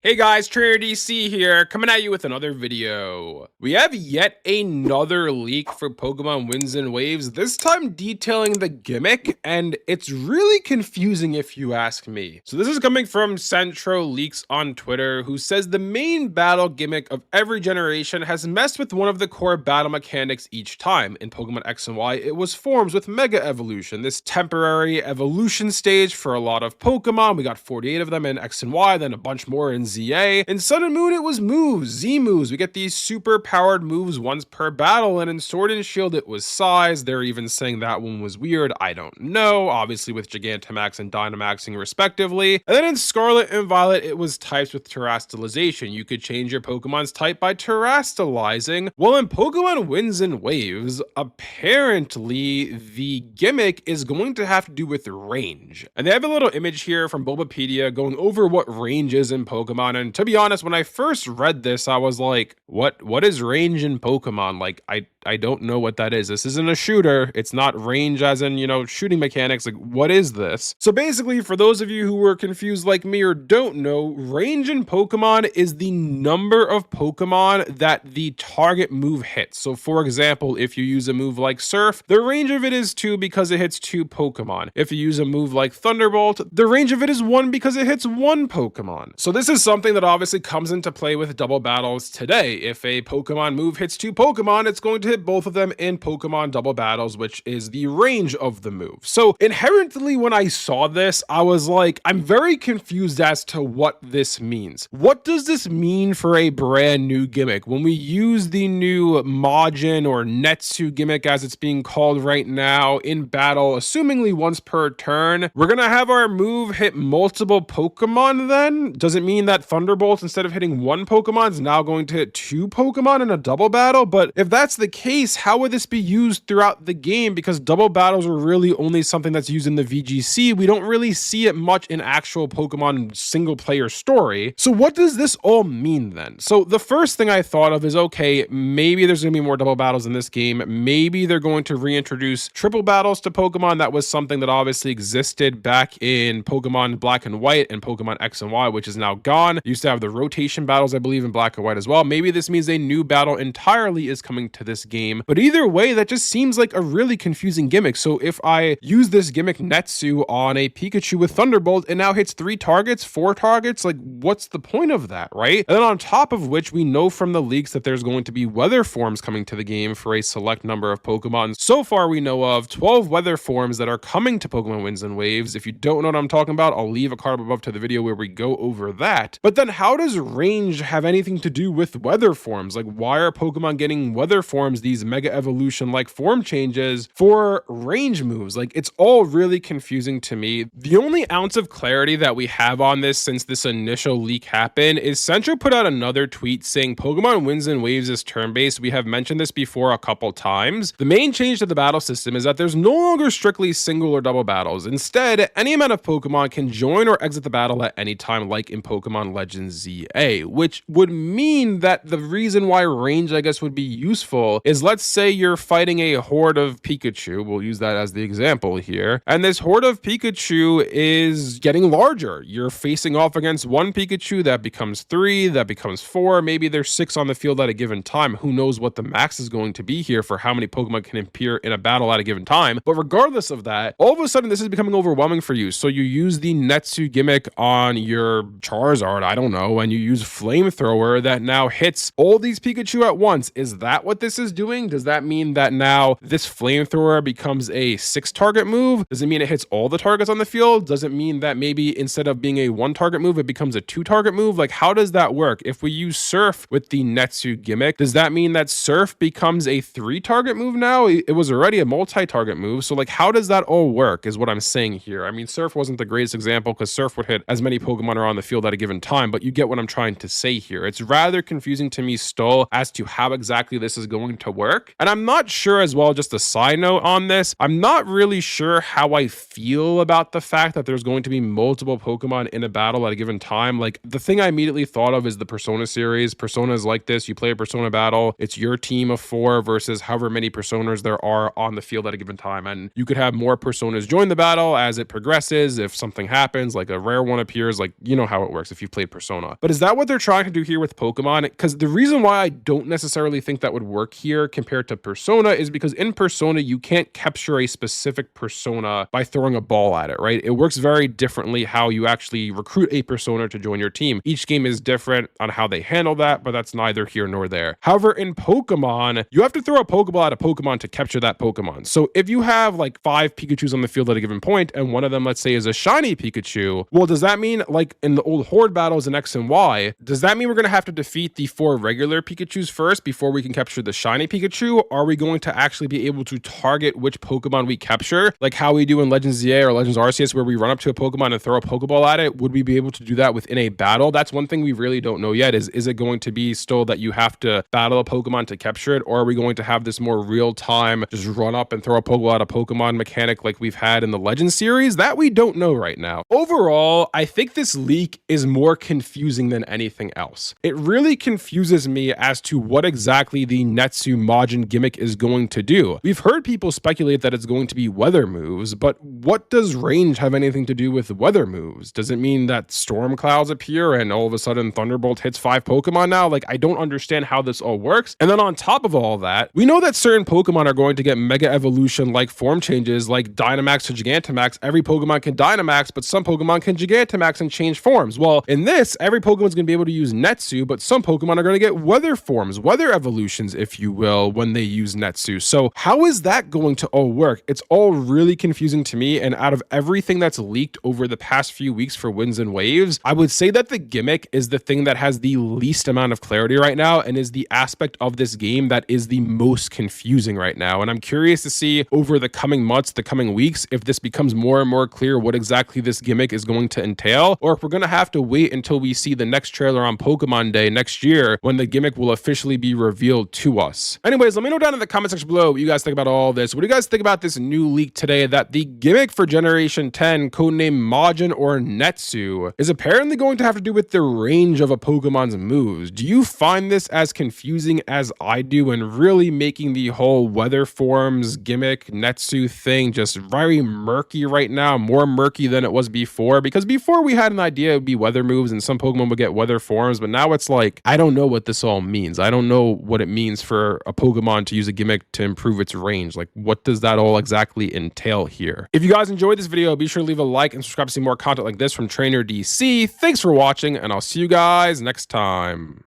Hey guys, Trainer DC here, coming at you with another video. We have yet another leak for Pokemon Winds and Waves, this time detailing the gimmick, and it's really confusing if you ask me. So this is coming from Centro Leaks on Twitter, who says the main battle gimmick of every generation has messed with one of the core battle mechanics each time. In Pokemon X and Y, it was forms with Mega Evolution, this temporary evolution stage for a lot of Pokemon. We got 48 of them in X and Y, then a bunch more in ZA. In Sun and Moon, it was moves, Z moves. We get these super powered moves once per battle, and in Sword and Shield, it was size. They're even saying that one was weird. I don't know, obviously with Gigantamax and Dynamaxing respectively. And then in Scarlet and Violet, it was types with Terastallization. You could change your Pokemon's type by Terastallizing. Well, in Pokemon Winds and Waves, apparently the gimmick is going to have to do with range. And they have a little image here from Bulbapedia going over what range is in Pokemon. And to be honest, when I first read this, I was like, what is range in Pokemon? Like, I don't know what that is. This isn't a shooter. It's not range as in, shooting mechanics. Like, what is this? So basically, for those of you who were confused like me or don't know, range in Pokemon is the number of Pokemon that the target move hits. So for example, if you use a move like Surf, the range of it is 2 because it hits 2 Pokemon. If you use a move like Thunderbolt, the range of it is 1 because it hits 1 Pokemon. So this is something that obviously comes into play with double battles today. If a Pokemon move hits 2 Pokemon, it's going to hit both of them in Pokemon double battles, which is the range of the move. So inherently, when I saw this, I was like, I'm very confused as to what this means. What does this mean for a brand new gimmick? When we use the new Majin or Netsu gimmick, as it's being called right now, in battle, assumingly once per turn, we're gonna have our move hit multiple Pokemon then? Does it mean that Thunderbolt, instead of hitting 1 Pokemon, is now going to hit 2 Pokemon in a double battle? But if that's the case, how would this be used throughout the game? Because double battles are really only something that's used in the VGC. We don't really see it much in actual Pokemon single player story. So what does this all mean then? So the first thing I thought of is, okay, maybe there's going to be more double battles in this game. Maybe they're going to reintroduce triple battles to Pokemon. That was something that obviously existed back in Pokemon Black and White and Pokemon X and Y, which is now gone. Used to have the rotation battles, I believe, in Black and White as well. Maybe this means a new battle entirely is coming to this game. But either way, that just seems like a really confusing gimmick. So if I use this gimmick Netsu on a Pikachu with Thunderbolt, it now hits 3 targets, 4 targets, like what's the point of that, right? And then on top of which, we know from the leaks that there's going to be weather forms coming to the game for a select number of Pokemon. So far, we know of 12 weather forms that are coming to Pokemon Winds and Waves. If you don't know what I'm talking about, I'll leave a card above to the video where we go over that. But then how does range have anything to do with weather forms? Like, why are Pokemon getting weather forms, these Mega Evolution like form changes for range moves? Like, it's all really confusing to me. The only ounce of clarity that we have on this since this initial leak happened is Central put out another tweet saying Pokemon Winds and Waves is turn-based. We have mentioned this before a couple times. The main change to the battle system is that there's no longer strictly single or double battles. Instead, any amount of Pokemon can join or exit the battle at any time, like in Pokemon Legends ZA, which would mean that the reason why range, I guess, would be useful is, let's say you're fighting a horde of Pikachu. We'll use that as the example here. And this horde of Pikachu is getting larger. You're facing off against 1 Pikachu, that becomes 3, that becomes 4. Maybe there's 6 on the field at a given time. Who knows what the max is going to be here for how many Pokemon can appear in a battle at a given time. But regardless of that, all of a sudden this is becoming overwhelming for you. So you use the Netsu gimmick on your Charizard, I don't know, and you use Flamethrower that now hits all these Pikachu at once. Is that what this is doing? Does that mean that now this Flamethrower becomes a 6 target move? Does it mean it hits all the targets on the field? Does it mean that maybe instead of being a 1 target move, it becomes a 2 target move? Like, how does that work? If we use Surf with the Netsu gimmick, does that mean that Surf becomes a 3 target move now? It was already a multi-target move. So like, how does that all work is what I'm saying here. I mean, Surf wasn't the greatest example because Surf would hit as many Pokemon are on the field at a given time, but you get what I'm trying to say here. It's rather confusing to me still as to how exactly this is going to to work. And I'm not sure as well, just a side note on this, I'm not really sure how I feel about the fact that there's going to be multiple Pokemon in a battle at a given time. Like, the thing I immediately thought of is the Persona series. Persona is like this. You play a Persona battle. It's your team of 4 versus however many Personas there are on the field at a given time. And you could have more Personas join the battle as it progresses. If something happens, like a rare one appears, like, you know how it works if you've played Persona. But is that what they're trying to do here with Pokemon? Because the reason why I don't necessarily think that would work here compared to Persona is because in Persona, you can't capture a specific Persona by throwing a ball at it, right? It works very differently how you actually recruit a Persona to join your team. Each game is different on how they handle that, but that's neither here nor there. However, in Pokemon, you have to throw a Pokeball at a Pokemon to capture that Pokemon. So if you have like 5 Pikachus on the field at a given point, and one of them, let's say, is a shiny Pikachu, well, does that mean, like in the old Horde battles in X and Y, does that mean we're going to have to defeat the 4 regular Pikachus first before we can capture the shiny Pikachu? Are we going to actually be able to target which Pokemon we capture, like how we do in Legends ZA or Legends Arceus, where we run up to a Pokemon and throw a Pokeball at it? Would we be able to do that within a battle? That's one thing we really don't know yet. Is it going to be still that you have to battle a Pokemon to capture it, or are we going to have this more real-time, just run up and throw a Pokeball at a Pokemon mechanic like we've had in the Legends series? That we don't know right now. Overall, I think this leak is more confusing than anything else. It really confuses me as to what exactly the Netsu Majin gimmick is going to do. We've heard people speculate that it's going to be weather moves, but what does range have anything to do with weather moves? Does it mean that storm clouds appear and all of a sudden Thunderbolt hits 5 Pokemon now? Like, I don't understand how this all works. And then on top of all that, we know that certain Pokemon are going to get Mega Evolution like form changes, like Dynamax to Gigantamax. Every Pokemon can Dynamax, but some Pokemon can Gigantamax and change forms. Well, in this, every Pokemon's going to be able to use Netsu, but some Pokemon are going to get weather forms, weather evolutions, if you will, when they use Netsu. So how is that going to all work? It's all really confusing to me, and out of everything that's leaked over the past few weeks for Winds and Waves, I would say that the gimmick is the thing that has the least amount of clarity right now and is the aspect of this game that is the most confusing right now. And I'm curious to see over the coming months, the coming weeks, if this becomes more and more clear what exactly this gimmick is going to entail, or if we're going to have to wait until we see the next trailer on Pokemon Day next year when the gimmick will officially be revealed to us. Anyways, let me know down in the comment section below what you guys think about all this. What do you guys think about this new leak today that the gimmick for Generation 10, codenamed Majin or Netsu, is apparently going to have to do with the range of a Pokemon's moves? Do you find this as confusing as I do and really making the whole weather forms gimmick Netsu thing just very murky right now, more murky than it was before? Because before we had an idea it would be weather moves and some Pokemon would get weather forms, but now it's like, I don't know what this all means. I don't know what it means for a Pokemon to use a gimmick to improve its range. Like, what does that all exactly entail here? If you guys enjoyed this video, be sure to leave a like and subscribe to see more content like this from Trainer DC. Thanks for watching, and I'll see you guys next time.